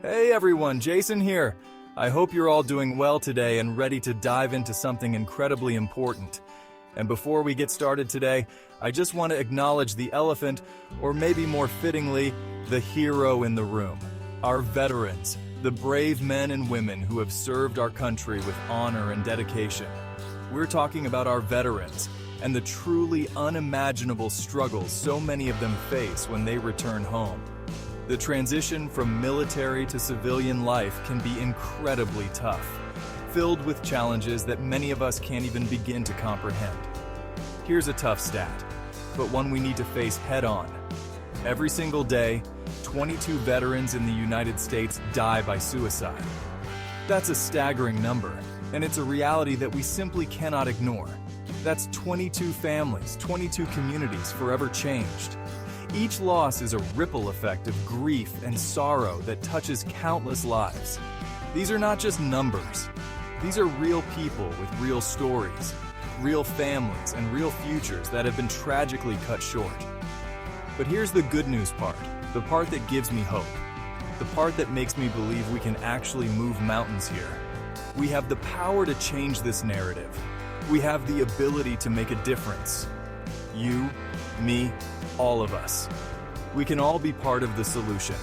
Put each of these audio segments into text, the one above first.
Hey everyone, Jason here. I hope you're all doing well today and ready to dive into something incredibly important. And before we get started today, I just want to acknowledge the elephant, or maybe more fittingly, the hero in the room. Our veterans, the brave men and women who have served our country with honor and dedication. We're talking about our veterans and the truly unimaginable struggles so many of them face when they return home. The transition from military to civilian life can be incredibly tough, filled with challenges that many of us can't even begin to comprehend. Here's a tough stat, but one we need to face head-on. Every single day, 22 veterans in the United States die by suicide. That's a staggering number, and it's a reality that we simply cannot ignore. That's 22 families, 22 communities forever changed. Each loss is a ripple effect of grief and sorrow that touches countless lives. These are not just numbers. These are real people with real stories, real families, and real futures that have been tragically cut short. But here's the good news part, the part that gives me hope, the part that makes me believe we can actually move mountains here. We have the power to change this narrative. We have the ability to make a difference. You, me, all of us. We can all be part of the solution.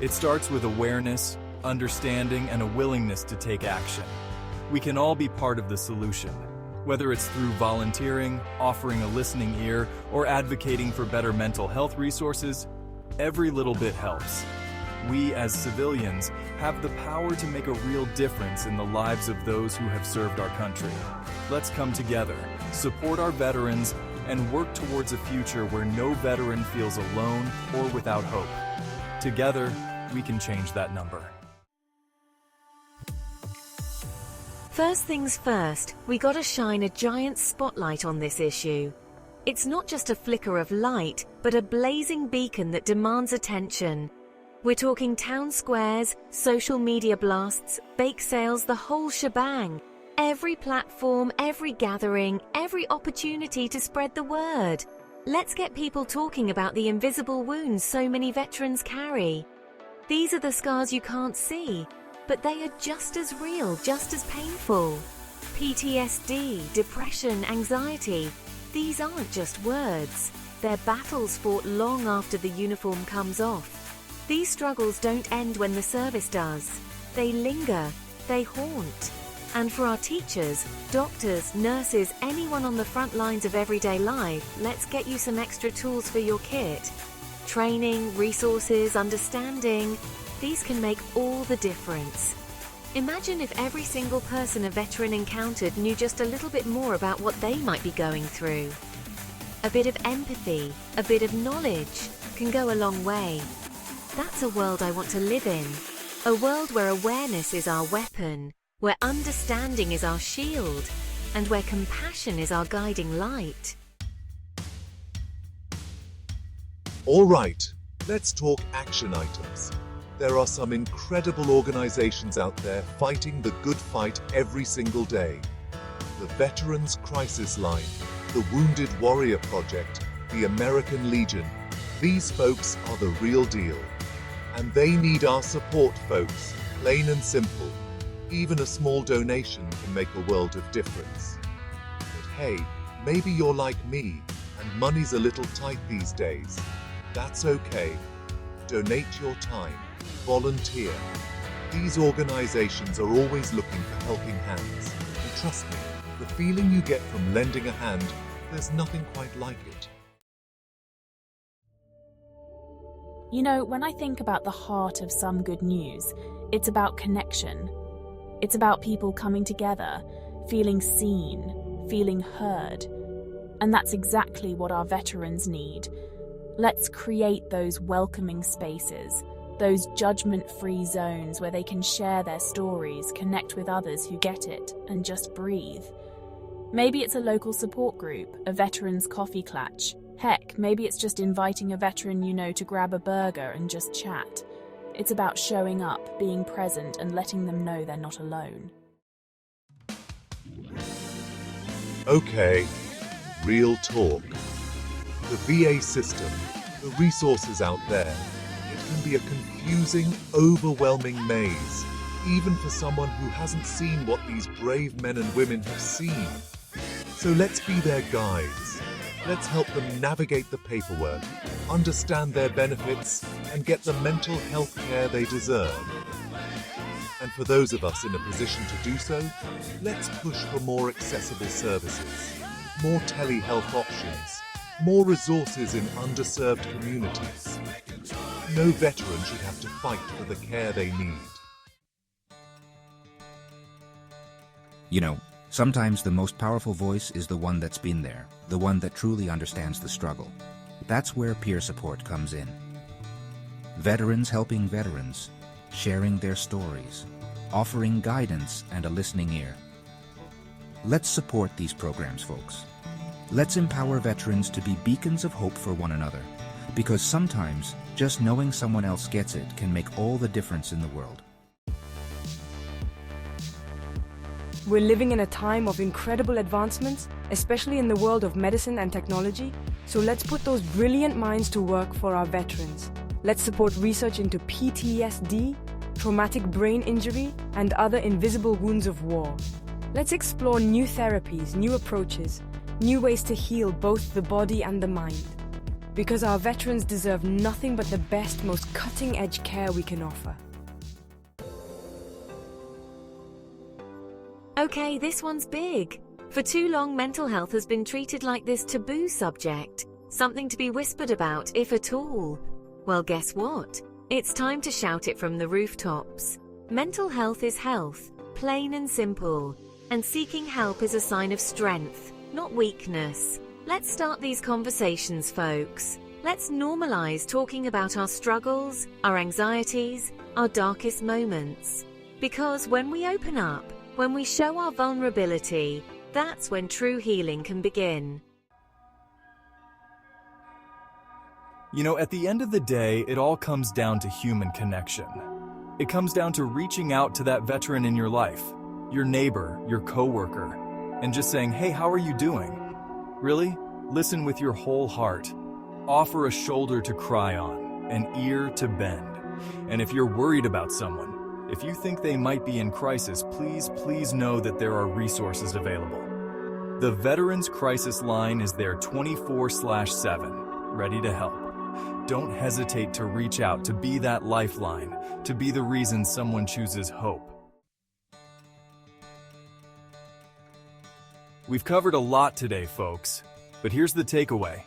It starts with awareness, understanding, and a willingness to take action. We can all be part of the solution. Whether it's through volunteering, offering a listening ear, or advocating for better mental health resources, every little bit helps. We, as civilians, have the power to make a real difference in the lives of those who have served our country. Let's come together, support our veterans, and work towards a future where no veteran feels alone or without hope. Together, we can change that number. First things first, we gotta shine a giant spotlight on this issue. It's not just a flicker of light, but a blazing beacon that demands attention. We're talking town squares, social media blasts, bake sales, the whole shebang. Every platform, every gathering, every opportunity to spread the word. Let's get people talking about the invisible wounds so many veterans carry. These are the scars you can't see, but they are just as real, just as painful. PTSD, depression, anxiety, these aren't just words. They're battles fought long after the uniform comes off. These struggles don't end when the service does. They linger, they haunt. And for our teachers, doctors, nurses, anyone on the front lines of everyday life, let's get you some extra tools for your kit. Training, resources, understanding, these can make all the difference. Imagine if every single person a veteran encountered knew just a little bit more about what they might be going through. A bit of empathy, a bit of knowledge can go a long way. That's a world I want to live in. A world where awareness is our weapon, where understanding is our shield, and where compassion is our guiding light. All right, let's talk action items. There are some incredible organizations out there fighting the good fight every single day. The Veterans Crisis Line, the Wounded Warrior Project, the American Legion. These folks are the real deal. And they need our support, folks, plain and simple. Even a small donation can make a world of difference. But hey, maybe you're like me, and money's a little tight these days. That's okay. Donate your time. Volunteer. These organizations are always looking for helping hands. And trust me, the feeling you get from lending a hand, there's nothing quite like it. You know, when I think about the heart of some good news, it's about connection. It's about people coming together, feeling seen, feeling heard. And that's exactly what our veterans need. Let's create those welcoming spaces, those judgment-free zones where they can share their stories, connect with others who get it, and just breathe. Maybe it's a local support group, a veterans coffee clutch. Heck, maybe it's just inviting a veteran you know to grab a burger and just chat. It's about showing up, being present, and letting them know they're not alone. Okay, real talk. The VA system, the resources out there, it can be a confusing, overwhelming maze, even for someone who hasn't seen what these brave men and women have seen. So let's be their guides. Let's help them navigate the paperwork, understand their benefits, and get the mental health care they deserve. And for those of us in a position to do so, let's push for more accessible services, more telehealth options, more resources in underserved communities. No veteran should have to fight for the care they need. You know, sometimes the most powerful voice is the one that's been there, the one that truly understands the struggle. That's where peer support comes in. Veterans helping veterans, sharing their stories, offering guidance and a listening ear. Let's support these programs, folks. Let's empower veterans to be beacons of hope for one another, because sometimes just knowing someone else gets it can make all the difference in the world. We're living in a time of incredible advancements, especially in the world of medicine and technology, so let's put those brilliant minds to work for our veterans. Let's support research into PTSD, traumatic brain injury, and other invisible wounds of war. Let's explore new therapies, new approaches, new ways to heal both the body and the mind. Because our veterans deserve nothing but the best, most cutting-edge care we can offer. Okay, this one's big. For too long, mental health has been treated like this taboo subject, something to be whispered about, if at all. Well, guess what? It's time to shout it from the rooftops. Mental health is health, plain and simple. And seeking help is a sign of strength, not weakness. Let's start these conversations, folks. Let's normalize talking about our struggles, our anxieties, our darkest moments. Because when we open up, when we show our vulnerability, that's when true healing can begin. You know, at the end of the day, it all comes down to human connection. It comes down to reaching out to that veteran in your life, your neighbor, your coworker, and just saying, hey, how are you doing? Really? Listen with your whole heart. Offer a shoulder to cry on, an ear to bend. And if you're worried about someone, if you think they might be in crisis, please know that there are resources available. The Veterans Crisis Line is there 24/7, ready to help. Don't hesitate to reach out, to be that lifeline, to be the reason someone chooses hope. We've covered a lot today, folks, but here's the takeaway.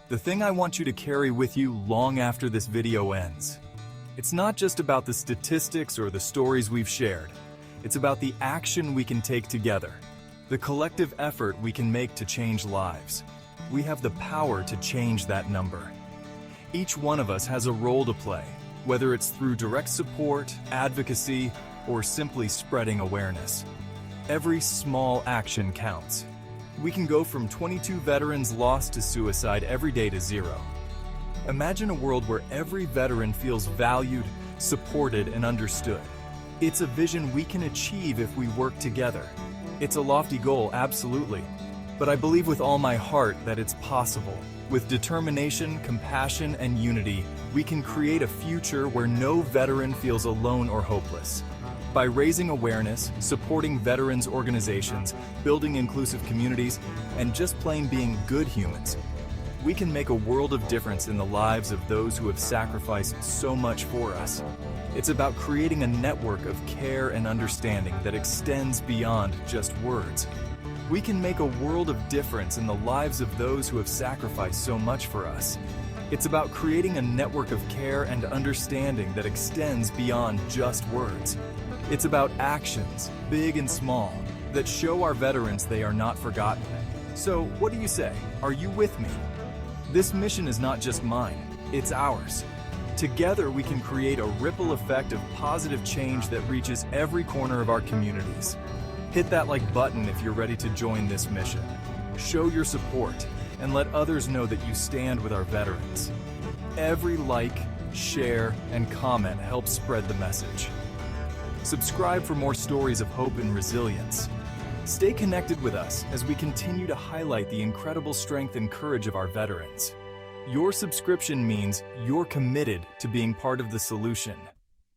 The thing I want you to carry with you long after this video ends. It's not just about the statistics or the stories we've shared. It's about the action we can take together, the collective effort we can make to change lives. We have the power to change that number. Each one of us has a role to play, whether it's through direct support, advocacy, or simply spreading awareness. Every small action counts. We can go from 22 veterans lost to suicide every day to 0. Imagine a world where every veteran feels valued, supported, and understood. It's a vision we can achieve if we work together. It's a lofty goal, absolutely, but I believe with all my heart that it's possible. With determination, compassion, and unity, we can create a future where no veteran feels alone or hopeless. By raising awareness, supporting veterans organizations, building inclusive communities, and just plain being good humans, we can make a world of difference in the lives of those who have sacrificed so much for us. It's about creating a network of care and understanding that extends beyond just words. We can make a world of difference in the lives of those who have sacrificed so much for us. It's about creating a network of care and understanding that extends beyond just words. It's about actions, big and small, that show our veterans they are not forgotten. So, what do you say? Are you with me? This mission is not just mine, it's ours. Together we can create a ripple effect of positive change that reaches every corner of our communities. Hit that like button if you're ready to join this mission. Show your support and let others know that you stand with our veterans. Every like, share, and comment helps spread the message. Subscribe for more stories of hope and resilience. Stay connected with us as we continue to highlight the incredible strength and courage of our veterans. Your subscription means you're committed to being part of the solution.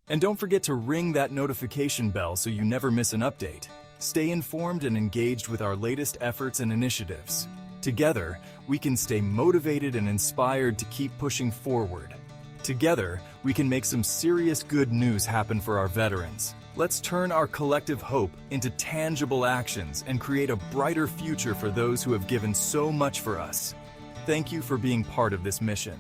And don't forget to ring that notification bell so you never miss an update. Stay informed and engaged with our latest efforts and initiatives. Together, we can stay motivated and inspired to keep pushing forward. Together, we can make some serious good news happen for our veterans. Let's turn our collective hope into tangible actions and create a brighter future for those who have given so much for us. Thank you for being part of this mission.